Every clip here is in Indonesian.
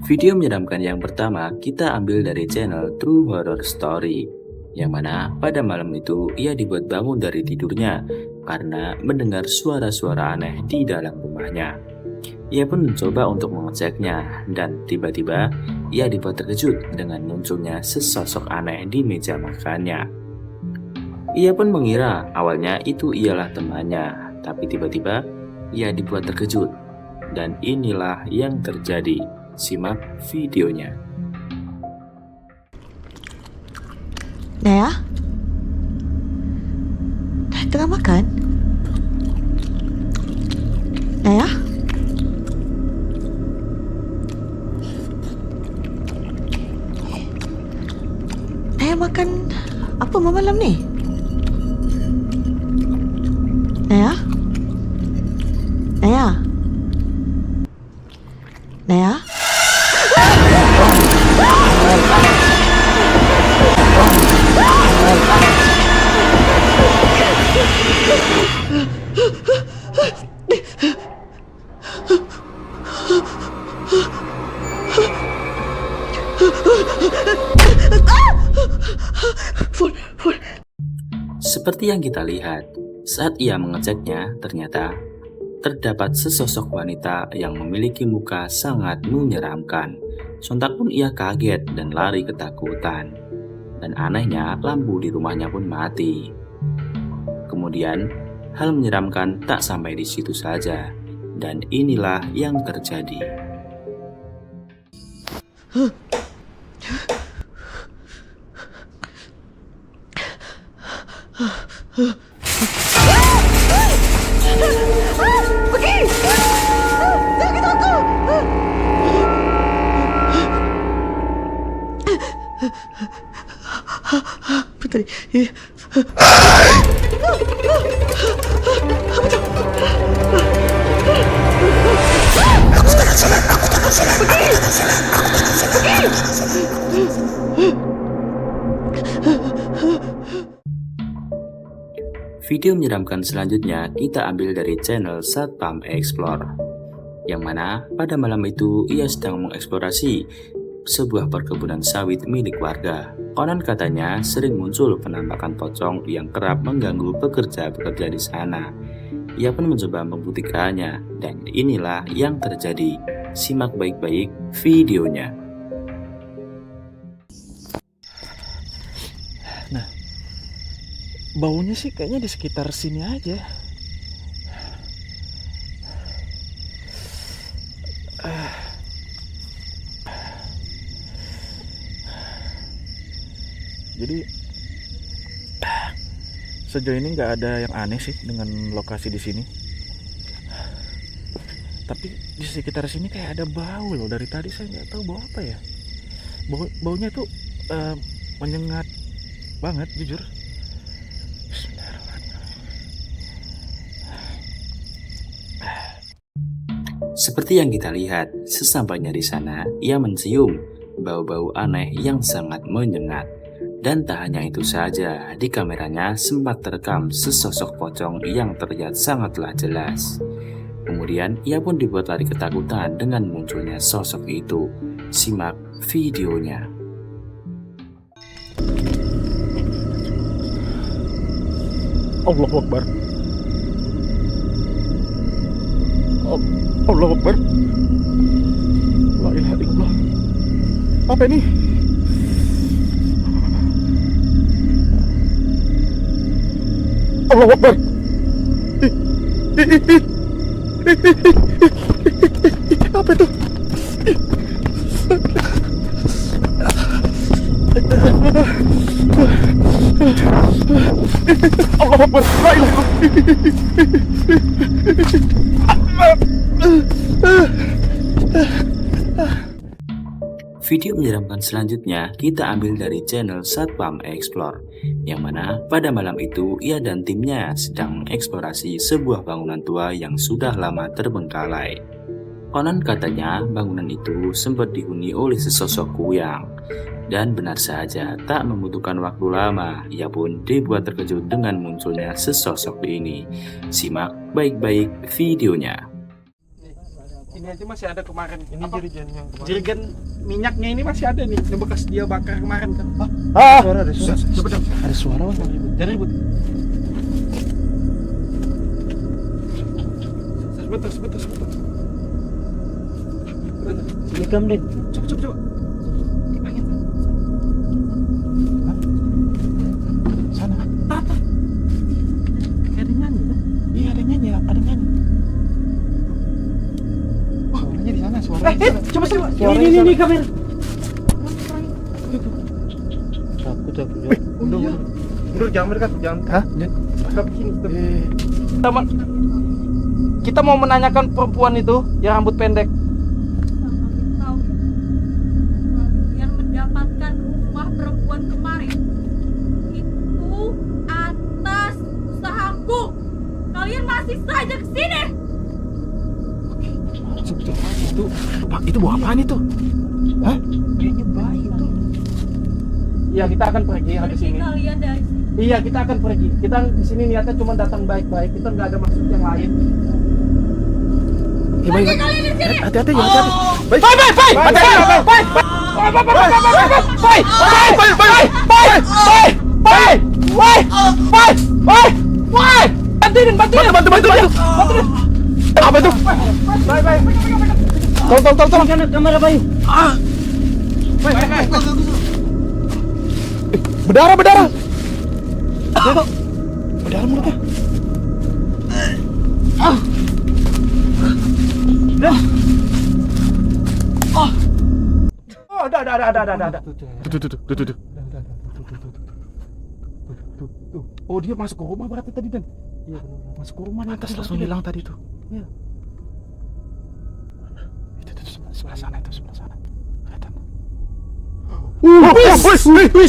Video menyeramkan yang pertama kita ambil dari channel True Horror Story, yang mana pada malam itu ia dibuat bangun dari tidurnya karena mendengar suara-suara aneh di dalam rumahnya. Ia pun mencoba untuk mengeceknya dan tiba-tiba ia dibuat terkejut dengan munculnya sesosok aneh di meja makannya. Ia pun mengira awalnya itu ialah temannya, tapi tiba-tiba ia dibuat terkejut dan inilah yang terjadi. Simak videonya. Naya? Naya tengah makan? Naya? Naya makan apa malam ni? Naya? Naya? Naya? Seperti yang kita lihat, saat ia mengeceknya, ternyata terdapat sesosok wanita yang memiliki muka sangat menyeramkan. Sontak pun ia kaget dan lari ketakutan. Dan anehnya, lampu di rumahnya pun mati. Kemudian, hal menyeramkan tak sampai di situ saja. Dan inilah yang terjadi. Pergi! Jangan kita aku! Apa tadi? Video menyeramkan selanjutnya kita ambil dari channel Satpam Explore, yang mana pada malam itu ia sedang mengeksplorasi sebuah perkebunan sawit milik warga. Konon katanya sering muncul penampakan pocong yang kerap mengganggu pekerja-pekerja di sana. Ia pun mencoba membuktikannya dan inilah yang terjadi. Simak baik-baik videonya. Nah, baunya sih kayaknya di sekitar sini aja. Jadi sejauh ini nggak ada yang aneh sih dengan lokasi di sini. Tapi di sekitar sini kayak ada bau loh. Dari tadi saya nggak tahu bau apa ya. Baunya tuh menyengat banget jujur. Seperti yang kita lihat, sesampainya di sana, ia mencium bau-bau aneh yang sangat menyengat. Dan tak hanya itu saja, di kameranya sempat terekam sesosok pocong yang terlihat sangatlah jelas. Kemudian, ia pun dibuat lari ketakutan dengan munculnya sosok itu. Simak videonya. Allahu Akbar. Allahu Akbar. La ilaha illallah. Apa ini? Allahu Akbar. Apa itu? Allahu Akbar. La ilaha Video menyeramkan selanjutnya kita ambil dari channel Satpam Explore, yang mana pada malam itu ia dan timnya sedang mengeksplorasi sebuah bangunan tua yang sudah lama terbengkalai. Konon katanya bangunan itu sempat dihuni oleh sesosok kuyang. Dan benar saja, tak membutuhkan waktu lama, ia pun dibuat terkejut dengan munculnya sesosok ini. Simak baik-baik videonya. Ini aja masih ada kemarin. Ini jerigen yang kemarin. Jerigen minyaknya ini masih ada nih, yang bekas dia bakar kemarin kan. Suara ada suara. Coba dong. Ada suara Wan. Jangan ribut. Sebentar. Rekam deh. Coba. Dipanggil. Sana. Tata. Kayak ada nyanyi kan? Iya ada nyanyi. Suaranya di sana, suaranya. Coba. Ini kamera. Takut. Udah jangan mendekat, jangan. Hah? Dekat sini. Kita mau menanyakan perempuan itu yang rambut pendek. Tahu yang mendapatkan rumah perempuan kemarin itu atas usahaku. Kalian masih saja kesini. Itu bawa apaan itu? Hah? Kayaknya bayi itu. Iya, kita akan pergi habis Pergi ini. kalian dari sini. Iya, kita akan pergi. Kita di sini niatnya cuma datang baik-baik. Kita nggak ada maksud yang lain. Pergi kalian dari sini. Hati-hati ya, hati-hati. Bantuin. Apa itu? Tolong. Kamera bayi. Berdarah. Berdarah mulutnya. Oh, ada. Tuh. Oh, dia masuk ke rumah berarti tadi, Dan. Iya benar. Masuk ke rumah nih Atas langsung hilang tadi tuh. Iya. Itu sebelah sana. Kelihatan. Wis.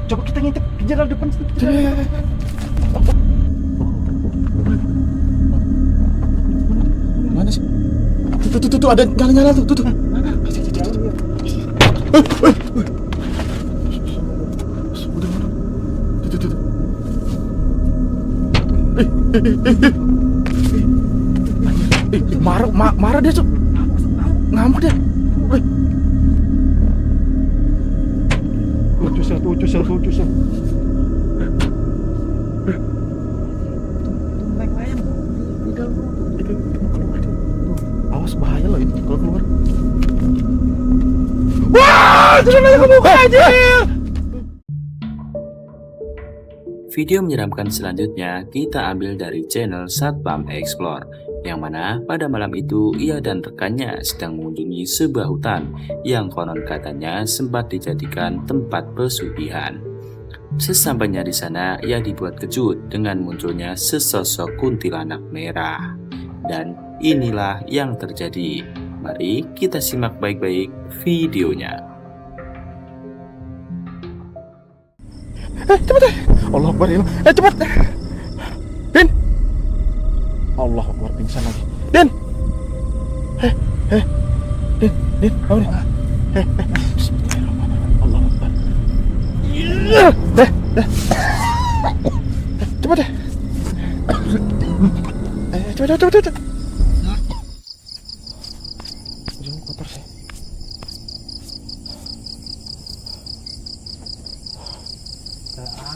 Coba kita ngintip di jalan depan situ. Mana sih? Tuh ada nyala tuh. Tuh. Marah dia, Cuk. Ngamuk dia. Ucus. Awas bahaya loh ini kalau keluar. Wah, jangan ke muka aja. Video menyeramkan selanjutnya kita ambil dari channel Satpam Explore, yang mana pada malam itu ia dan rekannya sedang mengunjungi sebuah hutan yang konon katanya sempat dijadikan tempat pesugihan. Sesampainya di sana, ia dibuat kejut dengan munculnya sesosok kuntilanak merah. Dan inilah yang terjadi. Mari kita simak baik-baik videonya. Cepet. Allah Akbar. Cepet. Din. Allah Akbar, pingsan lagi. Din. Din, bangun. Bismillahirrahmanirrahim. Allah Akbar. Cepet. Cepet. Ujung kotor sih.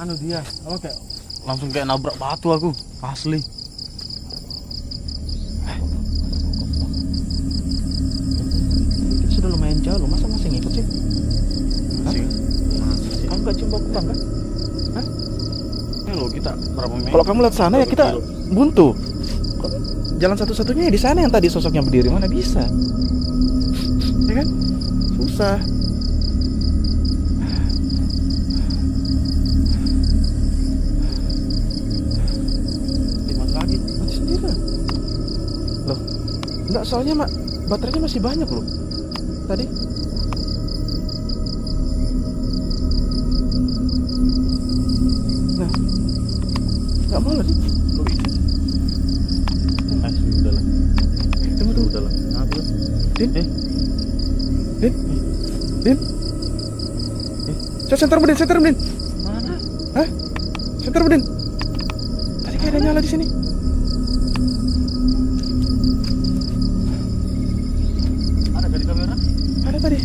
Anu dia, apa kayak Langsung kayak nabrak batu aku, asli. Kita sudah lumayan jauh loh, masa masih ngikut sih? masih. Kamu gak cium bau kembang kan? Ini loh kita berapa menit? Kalau kamu lihat sana ya kita buntu. Jalan satu-satunya ya di sana yang tadi sosoknya berdiri, mana bisa? Ya kan? Susah. lagi Mati sendiri. Loh. Enggak, soalnya baterainya masih banyak loh. Tadi. Nah. Enggak mau lagi. Udah lah. Tunggu. Udah lah. Din. Center bedin. Mana? Hah? Center bedin. Tadi Kayak ada nyala di sini. Ada di kamera? Ada tadi.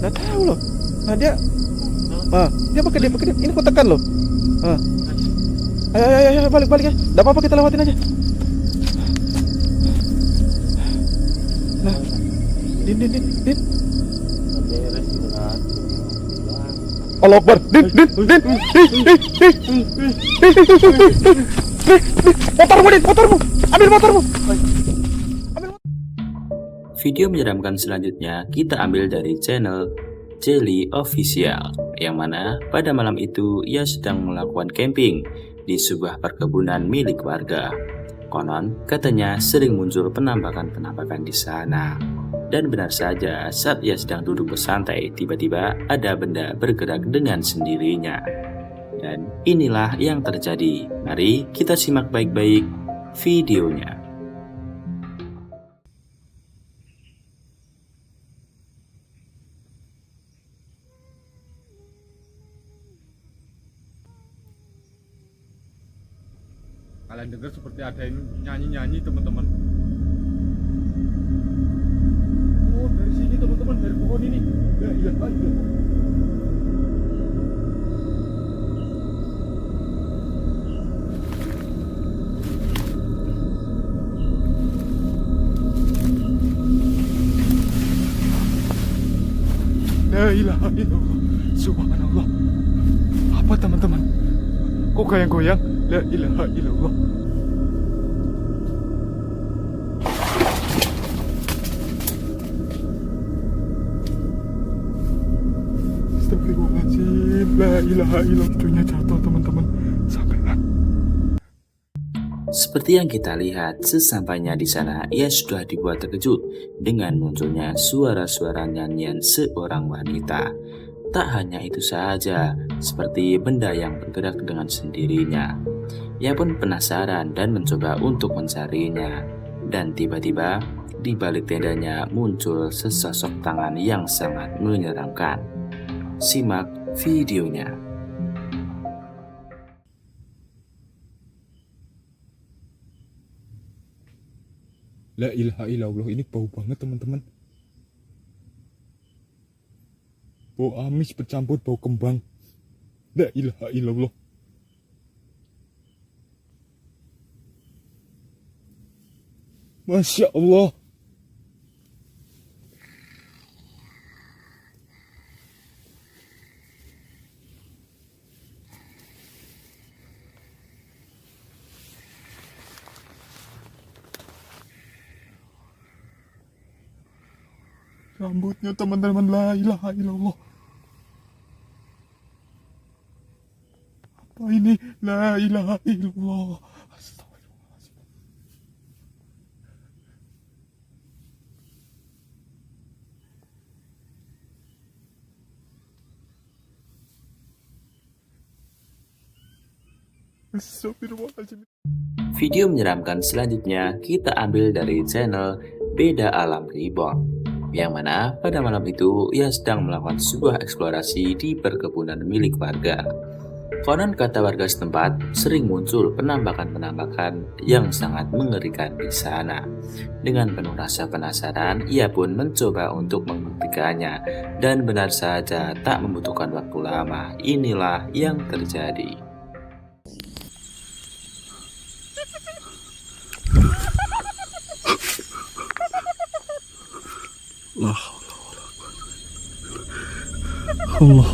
Nggak tahu loh. Nah dia pakai dia. Ini aku tekan loh. Ayo, balik ya. Nggak apa-apa, kita lewatin aja. Nah, Din. Allah Akbar. Din. Motormu. Ambil motormu. Video menyeramkan selanjutnya kita ambil dari channel Jelly Official, yang mana pada malam itu ia sedang melakukan camping di sebuah perkebunan milik warga. Konon katanya sering muncul penampakan-penampakan di sana. Dan benar saja, saat ia sedang duduk bersantai, tiba-tiba ada benda bergerak dengan sendirinya. Dan inilah yang terjadi. Mari kita simak baik-baik videonya. Kalian dengar seperti ada yang nyanyi-nyanyi, teman-teman. Oh, dari sini teman-teman, dari pohon ini. Ya, iya. La ilaha illallah. Subhanallah. Apa teman-teman? Kok goyang-goyang? La ilaha illallah. Astagfirullahaladzim. La ilaha illallah. Dunia jatuh teman-teman. Sampean. Seperti yang kita lihat, sesampainya di sana, ia sudah dibuat terkejut dengan munculnya suara-suara nyanyian seorang wanita. Tak hanya itu saja, seperti benda yang bergerak dengan sendirinya. Ia pun penasaran dan mencoba untuk mencarinya. Dan tiba-tiba, di balik tendanya muncul sesosok tangan yang sangat menyeramkan. Simak videonya. La ilaha illallah, ini bau banget teman-teman. Bau amis bercampur bau kembang. La ilaha illallah. Masya Allah. Rambutnya teman-teman, la ilaha illallah. Apa ini? La ilaha illallah. Astagfirullahaladzim. Astagfirullahaladzim. Video menyeramkan selanjutnya kita ambil dari channel Beda Alam Reborn, yang mana pada malam itu ia sedang melakukan sebuah eksplorasi di perkebunan milik warga. Konon kata warga setempat sering muncul penampakan-penampakan yang sangat mengerikan di sana. Dengan penuh rasa penasaran, ia pun mencoba untuk membuktikannya, dan benar saja tak membutuhkan waktu lama. Inilah yang terjadi. Allah.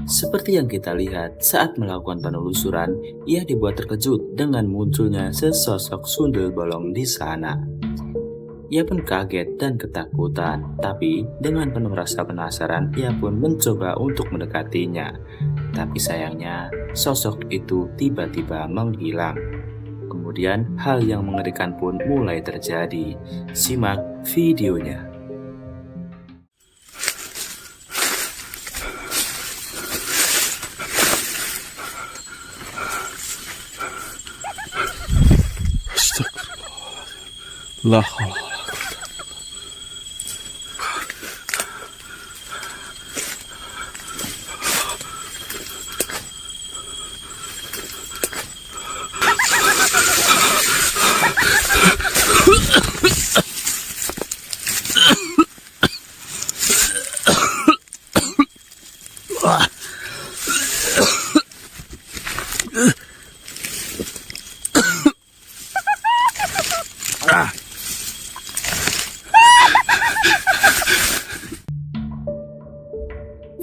Seperti yang kita lihat saat melakukan penelusuran, ia dibuat terkejut dengan munculnya sesosok sundel bolong di sana. Ia pun kaget dan ketakutan, tapi dengan penuh rasa penasaran, ia pun mencoba untuk mendekatinya. Tapi sayangnya sosok itu tiba-tiba menghilang. Kemudian hal yang mengerikan pun mulai terjadi. Simak videonya. La haula.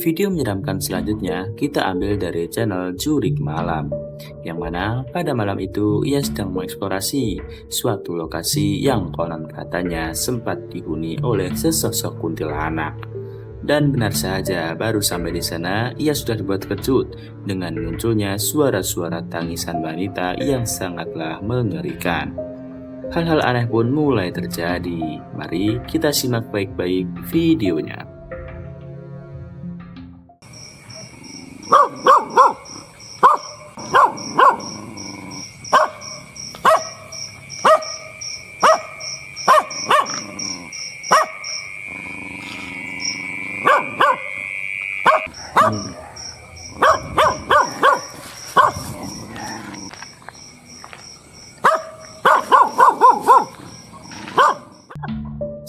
Video menyeramkan selanjutnya kita ambil dari channel Jurik Malam, yang mana pada malam itu ia sedang mengeksplorasi suatu lokasi yang konon katanya sempat dihuni oleh sesosok kuntilanak. Dan benar saja, baru sampai di sana ia sudah dibuat terkejut dengan munculnya suara-suara tangisan wanita yang sangatlah mengerikan. Hal-hal aneh pun mulai terjadi. Mari kita simak baik-baik videonya.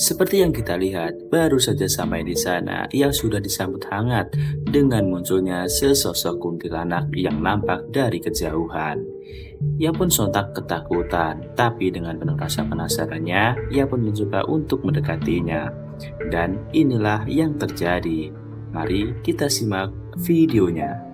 Seperti yang kita lihat, baru saja sampai di sana, ia sudah disambut hangat dengan munculnya sesosok kuntilanak yang nampak dari kejauhan. Ia pun sontak ketakutan, tapi dengan penuh rasa penasarannya, ia pun mencoba untuk mendekatinya. Dan inilah yang terjadi. Mari kita simak videonya.